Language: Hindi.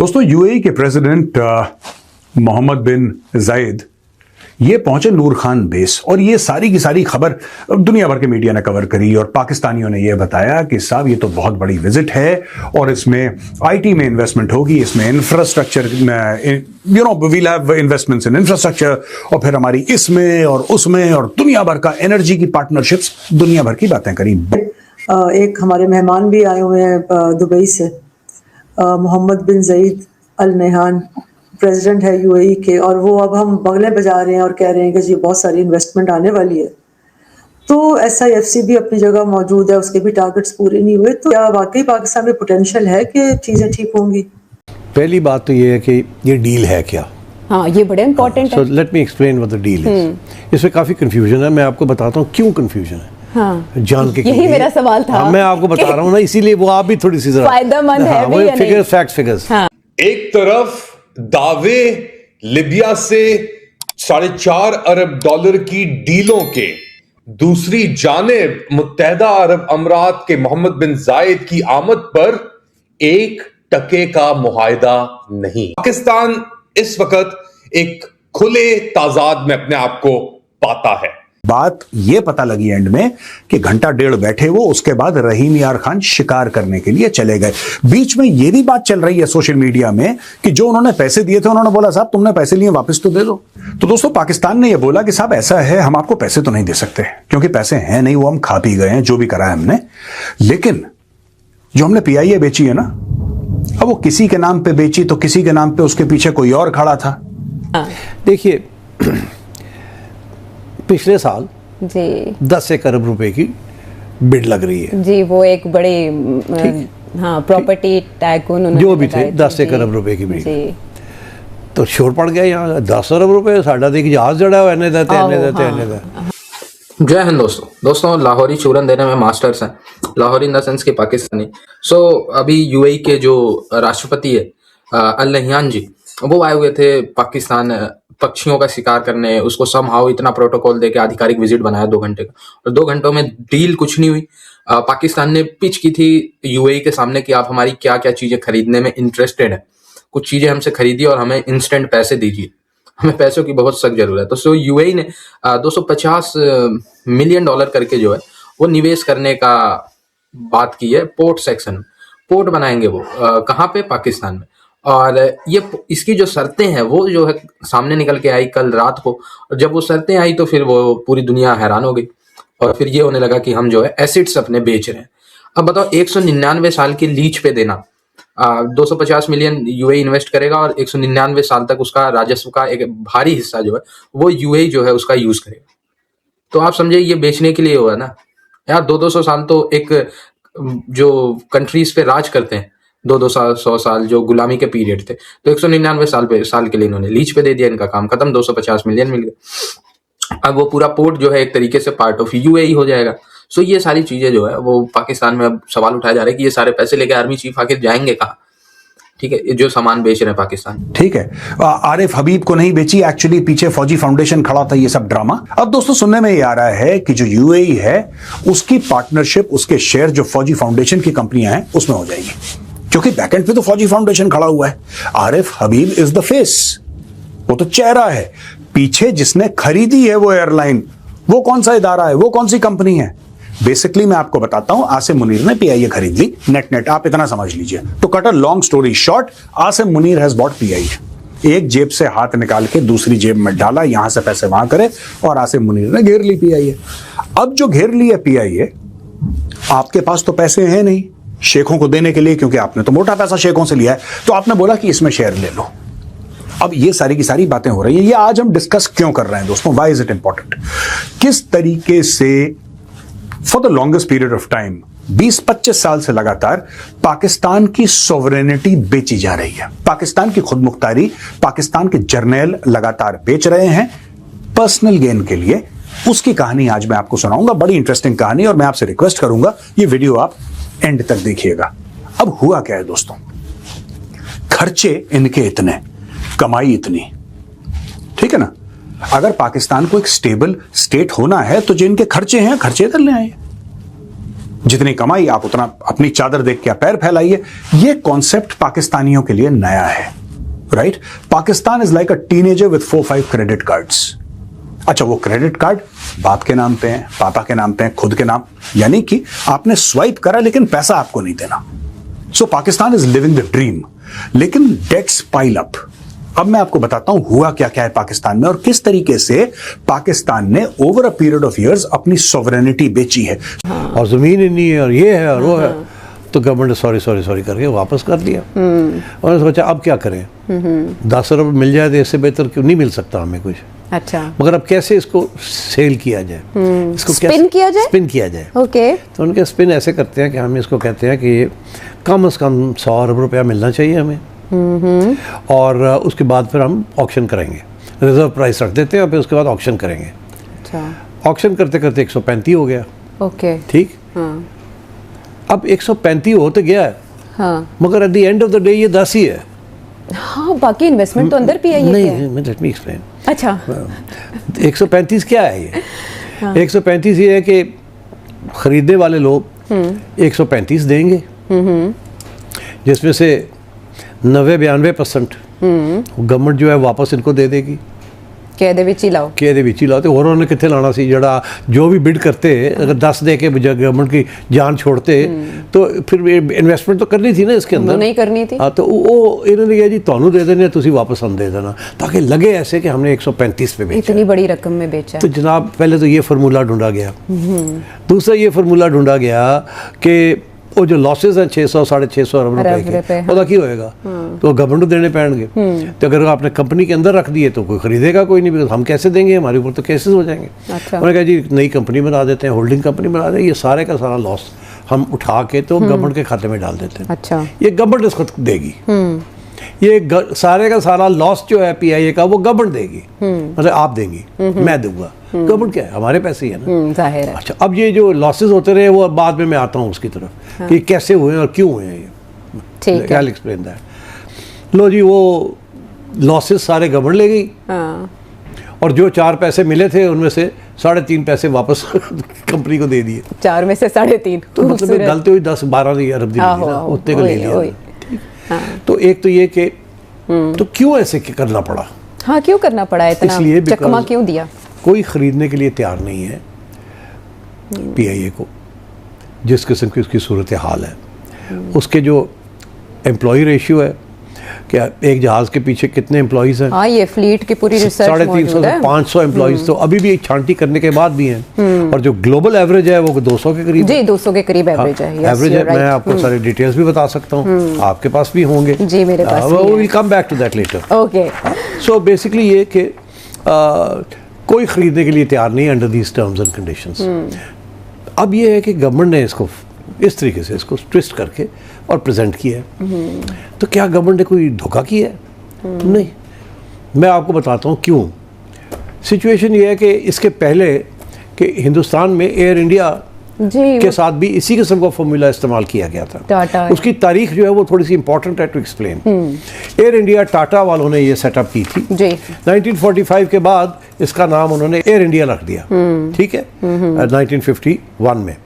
दोस्तों, यूएई के प्रेसिडेंट मोहम्मद बिन जायद ये पहुंचे नूर खान बेस और ये सारी की सारी खबर दुनिया भर के मीडिया ने कवर करी और पाकिस्तानियों ने ये बताया कि साहब ये तो बहुत बड़ी विजिट है और इसमें आईटी में इन्वेस्टमेंट होगी, इसमें infrastructure, we'll have investments in infrastructure और फिर हमारी इसमें और उसमें और दुनिया भर का एनर्जी की पार्टनरशिप्स, दुनिया भर की बातें करी। एक हमारे मेहमान भी आए हुए हैं दुबई से, मोहम्मद बिन जायद अल नहयान प्रेसिडेंट है यूएई के, और वो अब हम बगले बजा रहे हैं और कह रहे हैं कि जी बहुत सारी इन्वेस्टमेंट आने वाली है। तो SIFC भी अपनी जगह मौजूद है, उसके भी टारगेट्स पूरे नहीं हुए। तो क्या वाकई पाकिस्तान में पोटेंशियल है कि चीज़ें ठीक होंगी? पहली बात तो ये है कि ये डील है क्या। हाँ, ये बड़े इंपॉर्टेंट है। So let me explain what the deal is. इसमें काफ़ी कंफ्यूजन है, मैं आपको बताता हूँ क्यों कंफ्यूजन है। हाँ, जान के यही मेरा सवाल था। हाँ, मैं आपको बता रहा हूँ ना, इसीलिए वो आप भी थोड़ी सी फायदेमंद है भी या नहीं? Fact figures. एक तरफ दावे लिबिया से $4.5 अरब की डीलों के, दूसरी जानिब मुत्तहदा अरब अमीरात के मोहम्मद बिन जायद की आमद पर 1% का मुआहिदा नहीं। पाकिस्तान इस वक्त एक खुले ताजाद में अपने आप को पाता है। बात ये पता लगी एंड में कि घंटा डेढ़ बैठे वो, उसके बाद रहीम यार खान शिकार करने के लिए चले गए। बीच में ये भी बात चल रही है सोशल मीडिया में कि जो उन्होंने पैसे दिए थे उन्होंने बोला साहब तुमने पैसे लिए वापस तो दे दो। तो दोस्तों, पाकिस्तान ने ये बोला कि साहब ऐसा है, हम आपको पैसे तो नहीं दे सकते क्योंकि पैसे हैं नहीं, वो हम खा पी गए हैं जो भी करा है हमने, लेकिन जो हमने PIA बेची है ना, अब वो किसी के नाम पे बेची तो किसी के नाम पे उसके पीछे कोई और खड़ा था। देखिए, पिछले साल जी 10 अरब रुपए की बिड लग रही है जी, वो एक बड़ी हाँ प्रॉपर्टी टाइकून जो भी थे, 10 अरब रुपए की बिड। तो शोर पड़ गया यहाँ 10 अरब रुपए साढ़ा देख जहाज जड़ा हुआ एने देते एने देते एने देते। जय हिंद दोस्तों, लाहौरी चूरन देने में मास्टर्स हैं, लाहौरी इन द सेंस के पाकिस्तानी। अभी यूएई के जो राष्ट्रपति है अल नहयान जी, वो आए हुए थे पाकिस्तान पक्षियों का शिकार करने। उसको समहाउ इतना प्रोटोकॉल देके आधिकारिक विजिट बनाया 2 घंटे का, और 2 घंटों में डील कुछ नहीं हुई। पाकिस्तान ने पिच की थी यूएई के सामने कि आप हमारी क्या क्या चीजें खरीदने में इंटरेस्टेड है, कुछ चीजें हमसे खरीदी और हमें इंस्टेंट पैसे दीजिए, हमें पैसों की बहुत सख्त जरूरत है। तो यूएई ने $250 मिलियन करके जो है वो निवेश करने का बात की है। पोर्ट सेक्शन में पोर्ट बनाएंगे वो, कहाँ पे? पाकिस्तान में। और ये इसकी जो शर्तें हैं वो जो है सामने निकल के आई कल रात को, और जब वो शर्तें आई तो फिर वो पूरी दुनिया हैरान हो गई और फिर ये होने लगा कि हम जो है एसिड्स अपने बेच रहे हैं। अब बताओ, 199 साल की लीज पे देना, 250 मिलियन यूएई इन्वेस्ट करेगा और 199 साल तक उसका राजस्व का एक भारी हिस्सा जो है वो यूएई जो है उसका यूज करेगा। तो आप समझे ये बेचने के लिए हुआ ना यार। 200 साल तो एक जो कंट्रीज पे राज करते हैं, 200 साल जो गुलामी के पीरियड थे, तो 199 साल के लिए इन्होंने लीज पे दे दिया, इनका काम खत्म, 250 मिलियन मिल गए। अब वो पूरा पोर्ट जो है एक तरीके से पार्ट ऑफ यूएई हो जाएगा। ये सारी चीजें जो है वो पाकिस्तान में अब सवाल उठाए जा रहे हैं कि ये सारे पैसे लेके आर्मी चीफ आखिर जाएंगे कहाँ? ठीक है, जो सामान बेच रहे हैं पाकिस्तान। ठीक है, आरिफ हबीब को नहीं बेची, एक्चुअली पीछे फौजी फाउंडेशन खड़ा था, ये सब ड्रामा। अब दोस्तों, सुनने में ये आ रहा है कि जो यूएई है उसकी पार्टनरशिप, उसके शेयर जो फौजी फाउंडेशन की कंपनियां हैं उसमें हो जाएगी, क्योंकि बैकएंड पे तो फौजी फाउंडेशन खड़ा हुआ है। आरिफ हबीब इज द फेस, वो तो चेहरा है। पीछे जिसने खरीदी है वो एयरलाइन, वो कौन सा इदारा है, वो कौन सी कंपनी है? बेसिकली मैं आपको बताता हूं, आसिम मुनीर ने PIA खरीद ली, नेट आप इतना समझ लीजिए। तो cut a long story short, Asim Munir has bot PIA। एक जेब से हाथ निकाल के दूसरी जेब में डाला, यहां से पैसे वहां करे, और आसिम मुनीर ने घेर ली PIA। अब जो घेर ली है PIA, आपके पास तो पैसे हैं नहीं शेखों को देने के लिए, क्योंकि आपने तो मोटा पैसा शेखों से लिया है, तो आपने बोला कि इसमें शेयर ले लो। अब ये सारी की सारी बातें हो रही है। ये आज हम डिस्कस क्यों कर रहे हैं दोस्तों? Why is it important? किस तरीके से for the longest period of time 20-25 साल से लगातार पाकिस्तान की सोवरेनिटी बेची जा रही है, पाकिस्तान की खुद मुख्तारी पाकिस्तान के जर्नैल लगातार बेच रहे हैं पर्सनल गेन के लिए। उसकी कहानी आज मैं आपको सुनाऊंगा, बड़ी इंटरेस्टिंग कहानी, और मैं आपसे रिक्वेस्ट करूंगा ये वीडियो आप एंड तक देखिएगा। अब हुआ क्या है दोस्तों, खर्चे इनके इतने, कमाई इतनी, ठीक है ना। अगर पाकिस्तान को एक स्टेबल स्टेट होना है तो जिनके खर्चे हैं खर्चे कर ले आए, जितनी कमाई आप उतना अपनी चादर देख के आप पैर फैलाइए। ये कॉन्सेप्ट पाकिस्तानियों के लिए नया है, right? Pakistan is like a teenager with 4-5 credit cards. अच्छा, वो क्रेडिट कार्ड बाप के नाम पे हैं, पापा के नाम पे हैं, खुद के नाम, यानी कि आपने स्वाइप करा लेकिन पैसा आपको नहीं देना। So Pakistan is living the dream, लेकिन डेट्स पाइल अप। अब मैं आपको बताता हूं हुआ क्या क्या है पाकिस्तान में और किस तरीके से पाकिस्तान ने over a period of years अपनी सॉवरेनिटी बेची है। और जमीन ही नहीं है और ये है और वो है, तो गवर्नमेंट ने सॉरी करके वापस कर दिया। उन्होंने सोचा अब क्या करें, 10 अरब मिल जाए तो इससे बेहतर क्यों नहीं मिल सकता हमें कुछ। अच्छा, मगर अब कैसे इसको सेल किया जाए, इसको स्पिन किया जाए, स्पिन किया जाए। ओके, तो उनके स्पिन ऐसे करते हैं कि हम इसको कहते हैं कि कम से कम 100 अरब रुपया मिलना चाहिए हमें, और उसके बाद फिर हम ऑक्शन करेंगे, रिजर्व प्राइस रख देते हैं और फिर उसके बाद ऑक्शन करेंगे। अच्छा, ऑक्शन करते करते 135 हो गया। ओके, ठीक, अब 135 हो तो गया है, हाँ मगर at the end of the day ये 10 ही है। हाँ, बाकी इन्वेस्टमेंट तो अंदर भी है, ये क्या है? नहीं, लेट मी एक्सप्लेन। अच्छा, 135 क्या है ये? 135 ये है कि खरीदने वाले लोग 135 देंगे, जिसमें से 90-92% गवर्नमेंट जो है वापस इनको दे देगी। कह दे विच ही लाओ, के दे विच ही लाते, और उन्होंने कितने लाना सी, जड़ा जो भी बिड करते अगर 10 दे के गवर्नमेंट की जान छोड़ते तो फिर इन्वेस्टमेंट तो करनी थी ना इसके अंदर, नहीं करनी थी। हाँ, तो वो इन्होंने कहा जी ਤੁਹਾਨੂੰ दे देने, तुसी वापस हम दे देना, ताकि लगे ऐसे कि हमने 135 पे बेचा। इतनी बड़ी रकम में बेचा। तो जनाब पहले तो ये फार्मूला ढूंढा गया, दूसरा ये फार्मूला ढूंढा गया कि वो जो लॉसेस हैं 600-650 अरब रुपए के, ਉਹਦਾ ਕੀ होएगा, तो गवर्नमेंट को देने पैणगे। तो अगर आपने कंपनी के अंदर रख दिए तो कोई खरीदेगा कोई नहीं, हम कैसे देंगे, हमारे ऊपर तो केसेस हो जाएंगे। अच्छा, उन्होंने कहा जी नई कंपनी बना देते हैं, होल्डिंग कंपनी बना दें, ये सारे का सारा लॉस हम उठा के तो गवर्नमेंट के खाते में डाल देते हैं। अच्छा, ये गवर्नमेंट इसको देगी, ये सारे का सारा लॉस जो है PIA का वो गवर्नमेंट देगी, मतलब आप देंगी, मैं दूंगा, गवर्नमेंट क्या है, हमारे पैसे ही है ना, जाहिर है। अच्छा, अब ये जो लॉसेस होते रहे वो बाद में मैं आता हूँ उसकी तरफ कि कैसे हुए और क्यों हुए हैं ये, ठीक क्या है। Explain that. लो जी, वो लॉसेस सारे गवर्नमेंट ले गई, हाँ, और जो 4 पैसे मिले थे उनमें से 3.5 पैसे वापस कंपनी को दे दिए। 4 में से 3.5, तो मतलब गलती हुई 10-12 अरब दी आहो, ना, आहो, उतने को ले लिया। ओए, हाँ। तो एक तो ये कि तो क्यों ऐसे करना पड़ा, हाँ, क्यों करना पड़ा इतना, इसलिए चकमा because क्यों दिया? कोई खरीदने के लिए तैयार नहीं है PIA को, जिस किस्म की उसकी सूरत हाल है। उसके जो एम्प्लॉय रेशियो है, क्या एक जहाज़ के पीछे कितने एम्प्लॉयज़ हैं, हाँ, ये फ्लीट की पूरी रिसर्च 350 मौजूद से है। 500 एम्प्लॉयज़ तो अभी भी छांटी करने के बाद भी हैं, और जो ग्लोबल एवरेज है वो 200 के करीब जी, 200 के करीब एवरेज है। Yes, एवरेज है। you're मैं right. आपको सारे डिटेल्स भी बता सकता हूँ, आपके पास भी होंगे। जी, मेरे पास भी वी हैं। Come back to that later. Okay, so basically ये कि कोई खरीदने के लिए तैयार नहीं under these terms and conditions. अब ये है कि गवर्नमेंट ने इसको इस तरीके से इसको ट्विस्ट करके और प्रेजेंट किया है, तो क्या गवर्नमेंट ने कोई धोखा किया है? नहीं, मैं आपको बताता हूँ क्यों। सिचुएशन ये है कि इसके पहले कि हिंदुस्तान में एयर इंडिया जी, के साथ भी इसी किस्म का फॉर्मूला इस्तेमाल किया गया था। टाटा, उसकी तारीख जो है वो थोड़ी सी इंपॉर्टेंट है to explain. Air India Tata वालों ने ये सेटअप की थी जी, 1945 के बाद इसका नाम उन्होंने एयर इंडिया रख दिया, ठीक है, 1951 में।